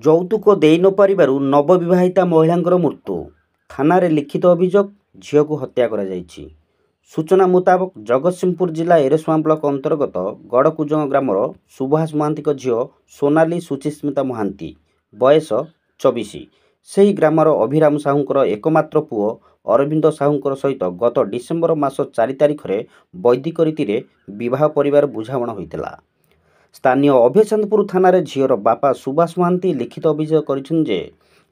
ଯୌତୁକ ଦେଇ ନ ପାରିବାରୁ ନବବିବାହିତା ମହିଳାଙ୍କର ମୃତ୍ୟୁ। ଥାନାରେ ଲିଖିତ ଅଭିଯୋଗ, ଝିଅକୁ ହତ୍ୟା କରାଯାଇଛି। ସୂଚନା ମୁତାବକ ଜଗତସିଂହପୁର ଜିଲ୍ଲା ଏରସମା ବ୍ଲକ ଅନ୍ତର୍ଗତ ଗଡ଼କୁଜଙ୍ଗ ଗ୍ରାମର ସୁଭାଷ ମହାନ୍ତିଙ୍କ ଝିଅ ସୋନାଲି ସୁଚିସ୍ମିତା ମହାନ୍ତି ବୟସ 24 ସେହି ଗ୍ରାମର ଅଭିରାମ ସାହୁଙ୍କର ଏକମାତ୍ର ପୁଅ ଅରବିନ୍ଦ ସାହୁଙ୍କର ସହିତ ଗତ ଡିସେମ୍ବର ମାସ 4 ତାରିଖରେ ବୈଦିକ ରୀତିରେ ବିବାହ ପରିବାର ବୁଝାମଣା ହୋଇଥିଲା। ସ୍ଥାନୀୟ ଅଭୟଚାନ୍ଦପୁର ଥାନାରେ ଝିଅର ବାପା ସୁଭାଷ ମହାନ୍ତି ଲିଖିତ ଅଭିଯୋଗ କରିଛନ୍ତି ଯେ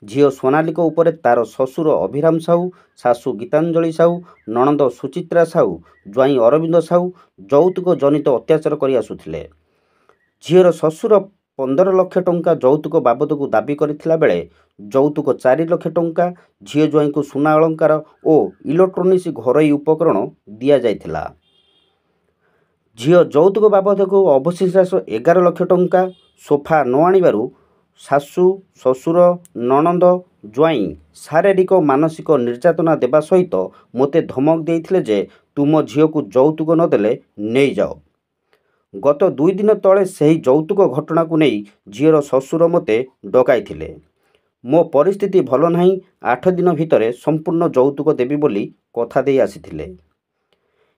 ଝିଅ ସୋନାଲିଙ୍କ ଉପରେ ତାର ଶ୍ୱଶୁର ଅଭିରାମ ସାହୁ, ଶାଶୁ ଗୀତାଞ୍ଜଳି ସାହୁ, ନଣନ୍ଦ ସୁଚିତ୍ରା ସାହୁ, ଜ୍ୱାଇଁ ଅରବିନ୍ଦ ସାହୁ ଯୌତୁକ ଜନିତ ଅତ୍ୟାଚାର କରି ଆସୁଥିଲେ। ଝିଅର ଶ୍ୱଶୁର 15 ଲକ୍ଷ ଟଙ୍କା ଯୌତୁକ ବାବଦକୁ ଦାବି କରିଥିଲା ବେଳେ ଯୌତୁକ 4 ଲକ୍ଷ ଟଙ୍କା, ଝିଅ ଜ୍ୱାଇଁଙ୍କୁ ସୁନା ଅଳଙ୍କାର ଓ ଇଲେକ୍ଟ୍ରୋନିକ୍ସ ଘରୋଇ ଉପକରଣ ଦିଆଯାଇଥିଲା। ଝିଅ ଯୌତୁକ ବାବଦକୁ ଅବଶିଷ୍ଟ 11 ଲକ୍ଷ ଟଙ୍କା ସୋଫା ନ ଆଣିବାରୁ ଶାଶୁ, ଶ୍ୱଶୁର, ନଣନ୍ଦ, ଜ୍ୱାଇଁ ଶାରୀରିକ ମାନସିକ ନିର୍ଯାତନା ଦେବା ସହିତ ମୋତେ ଧମକ ଦେଇଥିଲେ ଯେ ତୁମ ଝିଅକୁ ଯୌତୁକ ନ ଦେଲେ ନେଇଯାଅ। ଗତ 2 ଦିନ ତଳେ ସେହି ଯୌତୁକ ଘଟଣାକୁ ନେଇ ଝିଅର ଶ୍ୱଶୁର ମୋତେ ଡକାଇଥିଲେ। ମୋ ପରିସ୍ଥିତି ଭଲ ନାହିଁ, 8 ଦିନ ଭିତରେ ସମ୍ପୂର୍ଣ୍ଣ ଯୌତୁକ ଦେବି ବୋଲି କଥା ଦେଇ ଆସିଥିଲେ।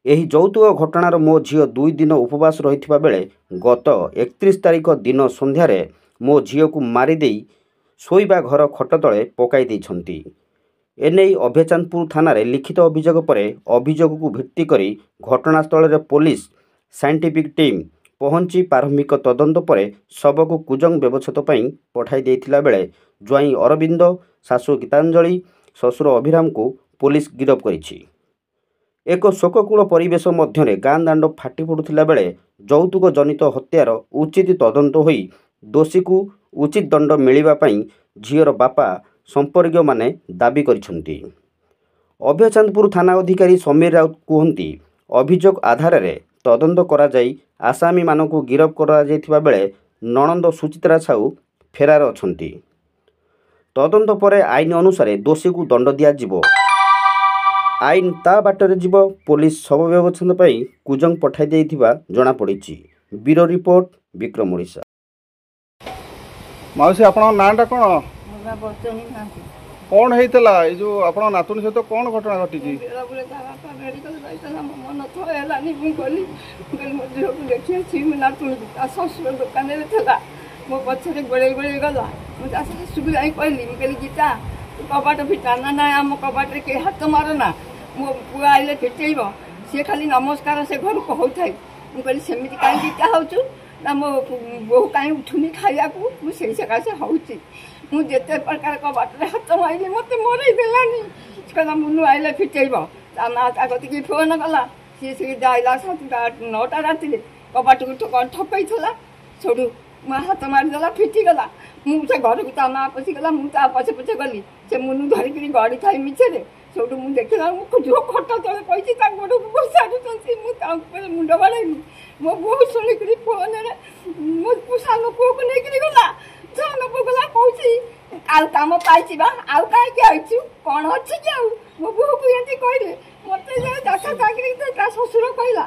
ଏହି ଯୌତୁକ ଘଟଣାର ମୋ ଝିଅ 2 ଦିନ ଉପବାସ ରହିଥିବା ବେଳେ ଗତ 31 ତାରିଖ ଦିନ ସନ୍ଧ୍ୟାରେ ମୋ ଝିଅକୁ ମାରିଦେଇ ଶୋଇବା ଘର ଖଟ ତଳେ ପକାଇ ଦେଇଛନ୍ତି। ଏନେଇ ଅଭୟଚାନ୍ଦପୁର ଥାନାରେ ଲିଖିତ ଅଭିଯୋଗ ପରେ ଅଭିଯୋଗକୁ ଭିତ୍ତି କରି ଘଟଣାସ୍ଥଳରେ ପୋଲିସ ସାଇଣ୍ଟିଫିକ୍ ଟିମ୍ ପହଞ୍ଚି ପ୍ରାରମ୍ଭିକ ତଦନ୍ତ ପରେ ଶବକୁ କୁଜଙ୍ଗ ବ୍ୟବଚ୍ଛେଦ ପାଇଁ ପଠାଇ ଦେଇଥିଲା ବେଳେ ଜ୍ୱାଇଁ ଅରବିନ୍ଦ, ଶାଶୁ ଗୀତାଞ୍ଜଳି, ଶ୍ୱଶୁର ଅଭିରାମଙ୍କୁ ପୋଲିସ ଗିରଫ କରିଛି। ଏକ ଶୋକକୂଳ ପରିବେଶ ମଧ୍ୟରେ ଗାଁ ଦାଣ୍ଡ ଫାଟି ପଡ଼ୁଥିଲା ବେଳେ ଯୌତୁକ ଜନିତ ହତ୍ୟାର ଉଚିତ ତଦନ୍ତ ହୋଇ ଦୋଷୀକୁ ଉଚିତ ଦଣ୍ଡ ମିଳିବା ପାଇଁ ଝିଅର ବାପା ସମ୍ପର୍କୀୟମାନେ ଦାବି କରିଛନ୍ତି। ଅଭୟଚାନ୍ଦପୁର ଥାନା ଅଧିକାରୀ ସମୀର ରାଉତ କୁହନ୍ତି, ଅଭିଯୋଗ ଆଧାରରେ ତଦନ୍ତ କରାଯାଇ ଆସାମୀମାନଙ୍କୁ ଗିରଫ କରାଯାଇଥିବା ବେଳେ ନଣନ୍ଦ ସୁଚିତ୍ରା ସାହୁ ଫେରାର ଅଛନ୍ତି। ତଦନ୍ତ ପରେ ଆଇନ ଅନୁସାରେ ଦୋଷୀକୁ ଦଣ୍ଡ ଦିଆଯିବ। ଆଇନ ତା ବାଟରେ ଯିବ। ପୋଲିସ ଶବ ବ୍ୟବଚ୍ଛେଦ ପାଇଁ କୁଜଙ୍ଗ ପଠାଇ ଦେଇଥିବା ଜଣାପଡ଼ିଛି। Bureau report, Bikram Odisha. ମାଉସୀ, ଆପଣଙ୍କ ନାଁଟା କ'ଣ? କ'ଣ ହେଇଥିଲା? ଏଇ ଯେଉଁ ଆପଣଙ୍କ ନାତୁଣୀ ସହିତ କ'ଣ ଘଟଣା ଘଟିଛି? ଦୋକାନରେ ଥିଲା, ମୋ ପଛରେ ଗୋଳେଇ ଗୋଳେଇ ଗଲା। ମୁଁ ତା ସହିତ ସୁବିଧା କହିଲି, ମୁଁ କହିଲି ଗୀତା ତୁ କବାଟ ଫିଟା। ନା ନାଇଁ, ଆମ କବାଟରେ କେହି ହାତ ମାର ନା, ମୋ ପୁଅ ଆଇଲେ ଫିଟେଇବ। ସିଏ ଖାଲି ନମସ୍କାର ସେ ଘରକୁ ହଉଥାଏ। ମୁଁ କହିଲି ସେମିତି କାହିଁ ଗୀତା ହେଉଛୁ? ନା ମୋ ବୋହୂ କାହିଁ ଉଠୁନି ଖାଇବାକୁ? ମୁଁ ସେଇ ସକାଶେ ହେଉଛି। ମୁଁ ଯେତେ ପ୍ରକାର କବାଟରେ ହାତ ମାରିଲି ମୋତେ ମରେଇ ଦେଲାନି। ସେ କହିଲା ମୁନୁ ଆଇଲେ ଫିଟେଇବ। ତା ମା ତା କତିକି ଫୋନ କଲା। ସିଏ ସେଠି ଯାଇଲା 9ଟା ରାତିରେ କବାଟକୁ ଠପେଇଥିଲା। ସେଠୁ ମା ହାତ ମାରିଦେଲା, ଫିଟିଗଲା। ମୁଁ ସେ ଘରକୁ ତା ମା ପଶିଗଲା, ମୁଁ ତା ପଛେ ପଛେ ଗଲି। ସେ ମୁନୁ ଧରିକିରି ଗଡ଼ିଥାଏ ମିଛରେ। ସେଠୁ ମୁଁ ଦେଖିଲା ଯୋଉ ଖଟ ତଳେ କହିଛି ତା ଗୋଡ଼କୁ ବସାଡୁଛନ୍ତି। ମୁଁ ତା ଉପରେ ମୁଣ୍ଡ ବାଡ଼େଇଲି। ମୋ ବୋହୂ ଶୁଣିକିରି ଫୋନରେ ମୋ ସାନ ପୁଅକୁ ନେଇକିରି ଗଲା। ସାନ ପୁଅ ଗଲା କହୁଛି ଆଉ କାମ ପାଇଛି ବା, ଆଉ କାହିଁକି ଆଇଛୁ, କ'ଣ ଅଛି କି ଆଉ? ମୋ ବୋହୂକୁ ଏମିତି କହିଲେ। ମୋତେ ଦେଖା ଚାକିରି ତା ଶ୍ୱଶୁର କହିଲା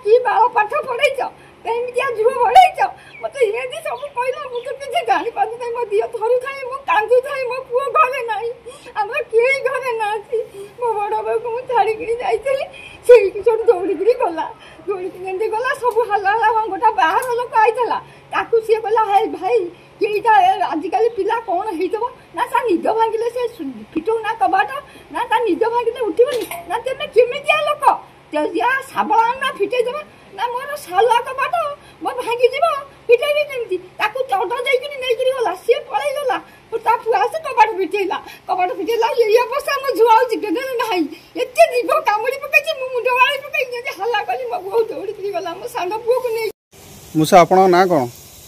କି ବାଳ ପାଠ ପଢ଼େଇଛ, କେମିତିଆ ଝୁଅ ବଢ଼େଇଛ, ମୋତେ ଏମିତି ସବୁ କହିଲା। ମୁଁ ତ କିଛି ଜାଣିପାରୁନି ନାହିଁ। ମୋ ଦିହ ଥରୁଥାଏ, ମୁଁ କାନ୍ଦୁଥାଏ। ମୋ ପୁଅ ଘରେ ନାହିଁ, ଆମର କେହି ଘରେ ନାହାନ୍ତି। ମୋ ବଡ଼ ବୋଉକୁ ମୁଁ ଛାଡ଼ିକିରି ଯାଇଥିଲି। ସେଇଠି ସେଠୁ ଦୌଡ଼ିକିରି ଗଲା। ଦୌଡ଼ିକି ଯେମିତି ଗଲା ସବୁ ହାଲା ହାଲା। ଗୋଟା ବାହାର ଲୋକ ଆଇଥିଲା, ତାକୁ ସିଏ କହିଲା ହେ ଭାଇ କେଇଟା ଆଜିକାଲି ପିଲା କ'ଣ ହେଇଥିବ ନା, ତା ନିଦ ଭାଙ୍ଗିଲେ ସେ ଫିଟଉ ନା କବାଟ, ନା ତା ନିଦ ଭାଙ୍ଗିଲେ ଉଠିବନି ନା, ତେମେ କେମିତିଆ ଲୋକ ଶାବଳ ନା ଫିଟେଇ ଦେବା ନା, ମୋର ଶାଲା କବାଟ ମୋ ଭାଙ୍ଗିଯିବ, ଫିଟେଇବି କେମିତି? ତାକୁ ଚଟ ଦେଇକିରି ନେଇକିରି ଗଲା। ସିଏ ପଳେଇ ଗଲା। ତା ପୁଅ ଆସି କବାଟ ଫିଟେଇଲା। ଏଇ ଅବସ୍ଥା ମୋ ଝୁଅ ଆଉ ଯିବେ ନାହିଁ। ଏତେ ଜୀବ କାମୁଡ଼ି ପକେଇଛି, ମୁଁ ମୁଣ୍ଡ ବାଳି ପକେଇକି ଯେମିତି ହାଲା କଲି। ମୋ ବୋଉ ଦୌଡ଼ିକିରି ଗଲା ମୋ ସାନ ପୁଅକୁ ନେଇ। ମୂଷା, ଆପଣଙ୍କ ନାଁ କ'ଣ?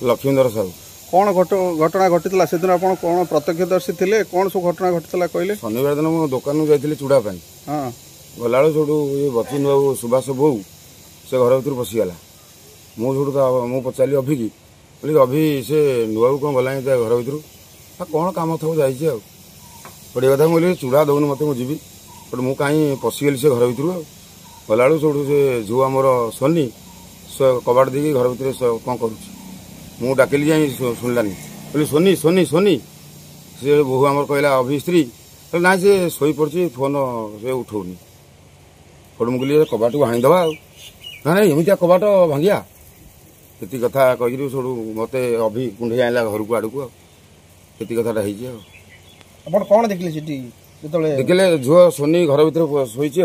ଲକ୍ଷ୍ମୀଧର ସାହୁ। କ'ଣ ଘଟଣା ଘଟିଥିଲା ସେଦିନ? ଆପଣ କ'ଣ ପ୍ରତ୍ୟକ୍ଷଦର୍ଶୀ ଥିଲେ? କ'ଣ ସବୁ ଘଟଣା ଘଟିଥିଲା କହିଲେ? ଶନିବାର ଦିନ ମୁଁ ଦୋକାନକୁ ଯାଇଥିଲି ଚୁଡ଼ା ପାଇଁ। ହଁ, ଗଲାବେଳୁ ସେଠୁ ଇଏ ବଚିନ ବାବୁ ସୁଭାଷ ବୋଉ ସେ ଘର ଭିତରୁ ପଶିଗଲା। ମୁଁ ସେଠୁ ମୁଁ ପଚାରିଲି ଅଭିକି, କହିଲି ଅଭି ସେ ନୂଆକୁ କ'ଣ ଗଲାଣି ତା ଘର ଭିତରୁ? କ'ଣ କାମ ଥିବ ଯାଇଛି ଆଉ। ଗୋଟେ କଥା ମୁଁ କହିଲି ଚୁଡ଼ା ଦେଉନି ମୋତେ, ମୁଁ ଯିବି। ସେଠୁ ମୁଁ କାହିଁ ପଶିଗଲି ସେ ଘର ଭିତରୁ ଆଉ। ଗଲାବେଳୁ ସେଠୁ ସେ ଝିଅ ଆମର ସୋନି ସେ କବାଟ ଦେଇକି ଘର ଭିତରେ କ'ଣ କରୁଛି। ମୁଁ ଡାକିଲି ଯାଇ ଶୁଣିଲାନି। बोली सोनी सोनी सोनी से बहु आमर कहला अभि स्त्री ना से शोई पड़ी फोन से उठौनी फोन मुझे कबाट को हाणीदे ना ना एमती कबाट भांगिया ये कथा कही सब मत अभि कुंडे आनला घर को आड़ को ये कथाटा ଆପଣ କ'ଣ ଦେଖିଲେ ସେଠି ଯେତେବେଳେ देखिले झुआ सोनी घर भर शोची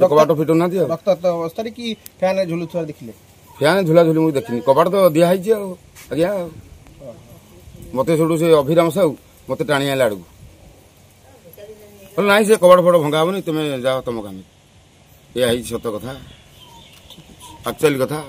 कबाट फिटू ना ରକ୍ତାକ୍ତ ଅବସ୍ଥାରେ କି ଫ୍ୟାନ୍ରେ ଝୁଲୁଥିବାର ଦେଖିଲେ? फैन झुला झुली मुझे देखनी कबाट तो दिखाई आज्ञा मत से अभिराम साहू मत टाणी आला आड़ को ना से कबाट फट भंगा हेनी तुम जाओ तुम काम यह सत कथा एक्चुअली कथा।